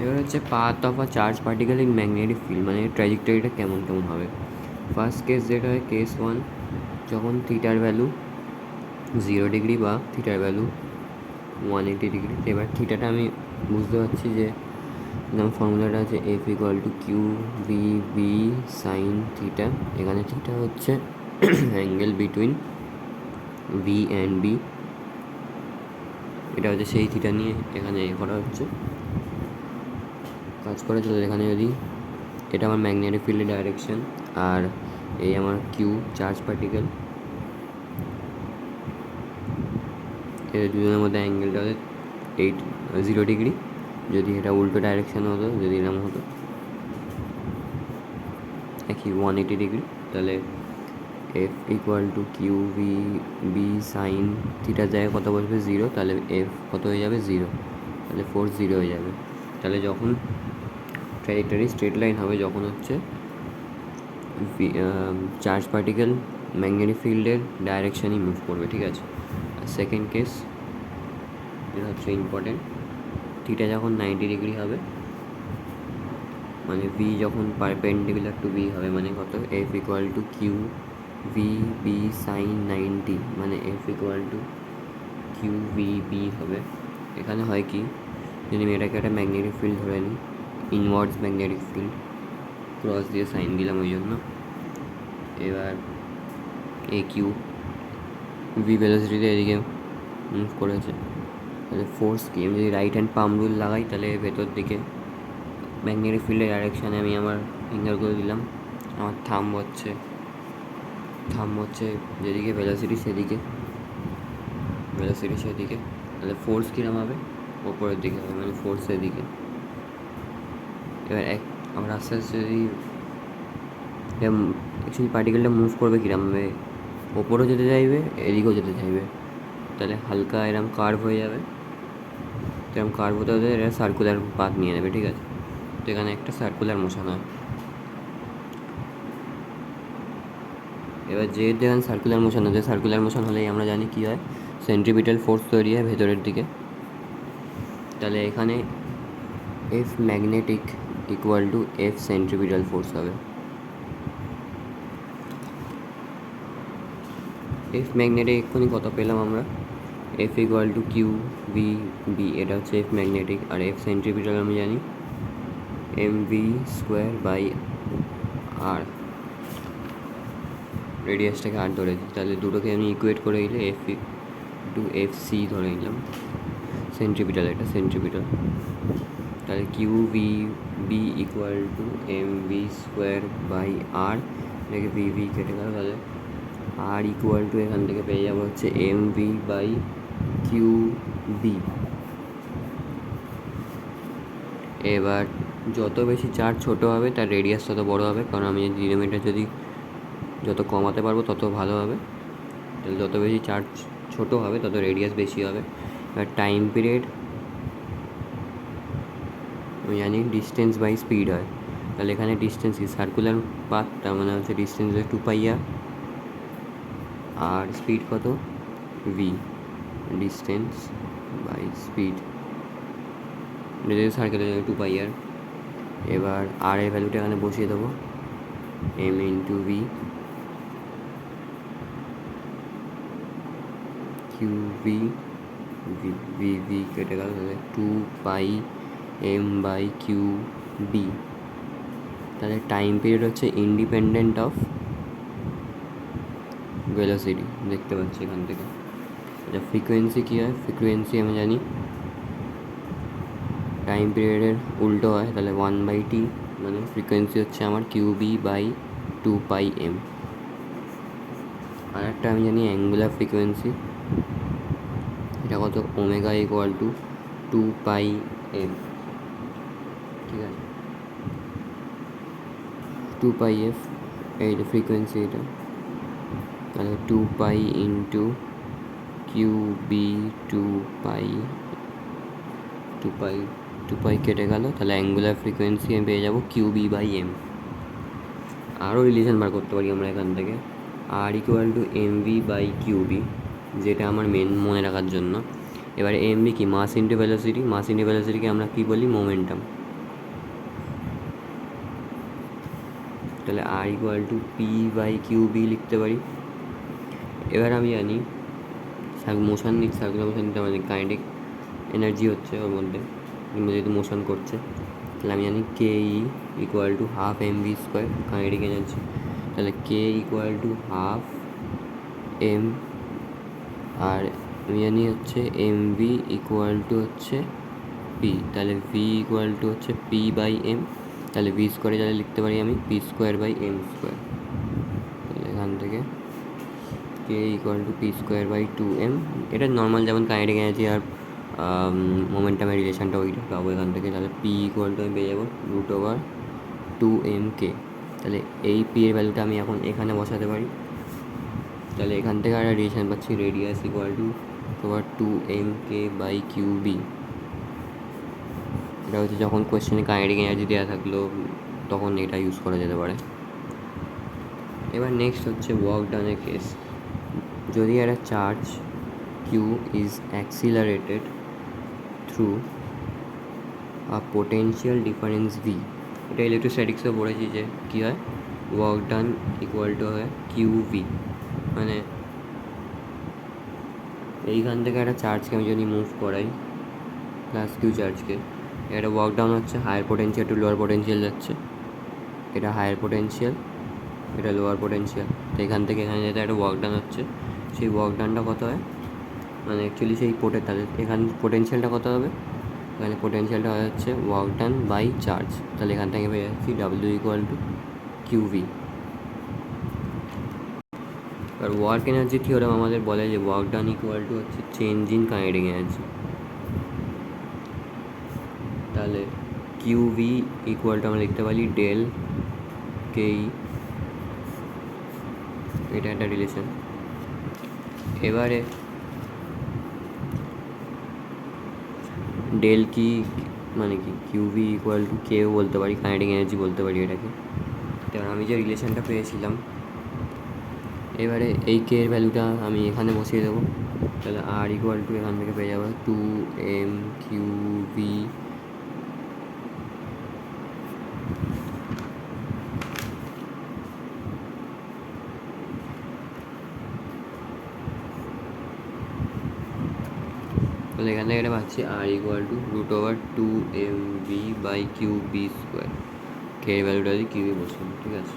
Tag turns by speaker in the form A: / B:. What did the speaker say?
A: এবার হচ্ছে path of a charge particle in magnetic field, মানে ট্র্যাজেক্টরিটা কেমন কেমন হবে। ফার্স্ট কেস যেটা হয় কেস 1, যখন থিটার ভ্যালু 0 ডিগ্রি বা থিটার ভ্যালু 180 ডিগ্রি। এবার থিটাটা আমি বুঝতে পারছি যে যেমন ফর্মুলাটা আছে F equal to q v B sine theta. এখানে থিটা হচ্ছে angle between v and B, এটা হচ্ছে সেই থিটা নিয়ে এখানে করা হচ্ছে কাজ করা চলে। এখানে যদি এটা আমার ম্যাগনেটিক ফিল্ডের ডাইরেকশন, আর এই আমার কিউ চার্জ পার্টিকেল, এর দুজনের মধ্যে অ্যাঙ্গেলটা হচ্ছে 0 ডিগ্রি। যদি এটা উল্টো ডাইরেকশান হতো, যদি এরকম হতো একই 180 ডিগ্রি, তাহলে F equal to q v B sine থিটার জায়গায় কত বসবে 0, তাহলে এফ কত হয়ে যাবে 0, তাহলে ফোর্স 0 হয়ে যাবে। তাহলে যখন ট্র্যাজেক্টরি স্ট্রেট লাইন হবে, যখন হচ্ছে চার্জ পার্টিকেল ম্যাগনেটিক ফিল্ডের ডাইরেকশানই মুভ করবে, ঠিক আছে। আর সেকেন্ড কেস এটা হচ্ছে ইম্পর্টেন্ট, থিটা যখন 90 ডিগ্রি হবে, মানে ভি যখন পারপেন্ডিকুলার টু বি হবে, মানে কত F equal to q v B sine 90, মানে F equal to q v B হবে। এখানে হয় কি, যদি আমি এটাকে একটা ম্যাগনেটিক ফিল্ড ধরে নিই, ইনওয়ার্ডস ম্যাগনেটিক ফিল্ড, ক্রস দিয়ে সাইন দিলাম ওই জন্য। এবার এ কিউ ভি ভেলোসিটিতে এদিকে মুভ করেছে, তাহলে ফোর্স কি, আমি যদি রাইট হ্যান্ড পাম রুল লাগাই, তাহলে ভেতর দিকে ম্যাগনেটিক ফিল্ডের ডাইরেকশানে আমি আমার ফিঙ্গার করে দিলাম, আমার থাম্ব হচ্ছে যেদিকে ভেলোসিটি সেদিকে, তাহলে ফোর্স কীরকম হবে, ওপরের দিকে হবে, মানে ফোর্সের দিকে। এবার আমরা আস্তে আস্তে যদি অ্যাকচুয়ালি পার্টিকেলটা মুভ করবে কীরকমভাবে, ওপরেও যেতে চাইবে, এদিকেও যেতে চাইবে, তাহলে হালকা এরম কার্ভ হয়ে যাবে। এরকম কার্ভ হতে হতে এটা সার্কুলার পাথ নিয়ে নেবে, ঠিক আছে। তো এখানে একটা সার্কুলার মোশন হয়। এবার যেহেতু এখানে সার্কুলার মোশন হচ্ছে, সার্কুলার মোশন হলেই আমরা জানি কী হয়, সেন্ট্রিপিটাল ফোর্স তৈরি হয় ভেতরের দিকে। তাহলে এখানে F magnetic equal to F centripetal force হবে। এফ ম্যাগনেটিক এক্ষুনি কত পেলাম আমরা, F equal to q v B, এটা হচ্ছে এফ ম্যাগনেটিক। আর এফ সেন্ট্রিপিটাল আমি জানি m v square by R, রেডিয়াসটাকে আর ধরেছি, তাহলে দুটোকে আমি ইকুয়েট করে দিলে এফ টু এফ সি ধরে নিলাম, সেন্ট্রিপিটাল, এটা সেন্ট্রিপিটাল। তাহলে q v B equal to m v square by r, এটাকে ভি ভি কেটে গেল, তাহলে আর ইকুয়াল টু এখান থেকে পেয়ে যাবো হচ্ছে m v by q B. এবার যত বেশি চার্জ ছোটো হবে, তার রেডিয়াস তত বড়ো হবে, কারণ আমি ডিনোমিনেটর যদি যত কমাতে পারবো তত ভালো হবে। তাহলে যত বেশি চার্জ ছোটো হবে, তত রেডিয়াস বেশি হবে। এবার টাইম পিরিয়ড আমি জানি ডিস্টেন্স বাই স্পিড হয়, তাহলে এখানে ডিস্টেন্স কি, সার্কুলার পাথ, তার মানে হচ্ছে ডিস্টেন্স 2πr, আর স্পিড কত ভি, ডিস্টেন্স বাই স্পিড, এটা যদি সার্কেলের 2πr। এবার আর এর ভ্যালুটা এখানে বসিয়ে দেবো, m into v, q v v v v কেটে গেল, তাহলে 2πm বাই কিউ বি। তাহলে টাইম পিরিয়ড হচ্ছে ইন্ডিপেন্ডেন্ট অফ ভেলোসিটি, দেখতে পাচ্ছি এখান থেকে। আচ্ছা, ফ্রিকোয়েন্সি কী হয়, ফ্রিকোয়েন্সি আমি জানি টাইম পিরিয়ডের উল্টো হয়, তাহলে 1/t, মানে ফ্রিকোয়েন্সি হচ্ছে আমার কিউ বি বাই 2πm। আর একটা আমি জানি অ্যাঙ্গুলার ফ্রিকোয়েন্সি, এটা কত, ওমেগা ইকুয়াল টু 2πm, ঠিক আছে, 2πf এই যে ফ্রিকোয়েন্সি এটা, তাহলে 2π ইন্টু কিউ বি 2π কেটে গেল, তাহলে অ্যাঙ্গুলার ফ্রিকোয়েন্সি আমি পেয়ে যাবো কিউ বি বাই এম। আরও রিলেশন বার করতে পারি আমরা এখান থেকে, r equal to m v by q B, যেটা আমার মেন মনে রাখার জন্য। এবারে এম ভি কি, mass into velocity, mass into ভেলোসিটিকে আমরা কী বলি, মোমেন্টাম। তাহলে r equal to p by q B লিখতে পারি। এবার আমি জানি মোশন নিচ্ছে, সার্কুলার মোশন নিতে মানে কাইনেটিক এনার্জি হচ্ছে ওর মধ্যে যেহেতু মোশন করছে, তাহলে আমি জানি K E equal to half m v square kinetic energy. তাহলে K equal to half m, আর আমি জানি হচ্ছে এম ভি ইকুয়াল টু হচ্ছে পি, তাহলে ভি ইকুয়াল টু হচ্ছে পি বাই এম। তাহলে ভি স্কোয়ারে তাহলে লিখতে পারি আমি p square by m square. তাহলে এখান থেকে K equal to p square by 2m, এটা নর্মাল যেমন কাইনেটিক এনার্জি আর মোমেন্টামের রিলেশনটা ওইটা পাবো এখান থেকে। তাহলে পি ইকুয়াল টু আমি পেয়ে যাবো √2mk। তাহলে এই পি এর ভ্যালুটা আমি এখন এখানে বসাতে পারি। তাহলে এখান থেকে একটা রিলেশন পাচ্ছি, radius equal to √2mk by q B. এটা হচ্ছে যখন কোয়েশ্চেনে কাইনেটিক এনার্জি দেওয়া থাকলো তখন এটা ইউজ করা যেতে পারে। এবার নেক্সট হচ্ছে ওয়ার্ক ডানের কেস। যদি একটা charge q is accelerated through a potential difference V, এটা ইলেকট্রোস্ট্যাটিক্সে পড়েছি যে কী হয়, ওয়ার্ক ডান ইকুয়াল টু হয় কিউ ভি। মানে এইখান থেকে একটা চার্জকে আমি যদি মুভ করাই প্লাস কিউ চার্জকে, একটা ওয়ার্ক ডাউন হচ্ছে higher potential to lower potential যাচ্ছে, এটা হায়ার পোটেনশিয়াল, এটা লোয়ার পোটেনশিয়াল। তো এখান থেকে এখানে যেটা একটা ওয়ার্ক ডান হচ্ছে, সেই ওয়ার্ক ডানটা কত হয়, মানে অ্যাকচুয়ালি সেই তাহলে এখানে পোটেনশিয়ালটা কত হবে, এখানে পোটেনশিয়ালটা হচ্ছে ওয়ার্ক ডান বাই চার্জ। তাহলে এখান থেকে পেয়ে যাচ্ছি ডাব্লিউ ইকুয়াল টু কিউভি। আর ওয়ার্ক এনার্জি থিওরাম আমাদের বলে যে ওয়ার্ক ডান ইকুয়াল টু হচ্ছে চেঞ্জ ইন কাইনেটিক এনার্জি। তাহলে কিউভি ইকুয়াল টু আমরা লিখতে পারি ডেল কেই, এটা একটা রিলেশন। এবারে ডেল কি মানে কি, কিউভি ইকুয়াল টু কেও বলতে পারি, কাইনেটিক এনার্জি বলতে পারি এটাকে। এবার আমি যে রিলেশনটা পেয়েছিলাম, এবারে এই কে এর ভ্যালুটা আমি এখানে বসিয়ে দেবো। তাহলে আর ইকুয়াল টু এখান থেকে পেয়ে যাবো 2m কিউভি তাহলে এখান থেকে এটা পাচ্ছি r equal to √2mv by q B square. K এর ভ্যালুটা যদি কিউবি বসে, ঠিক আছে।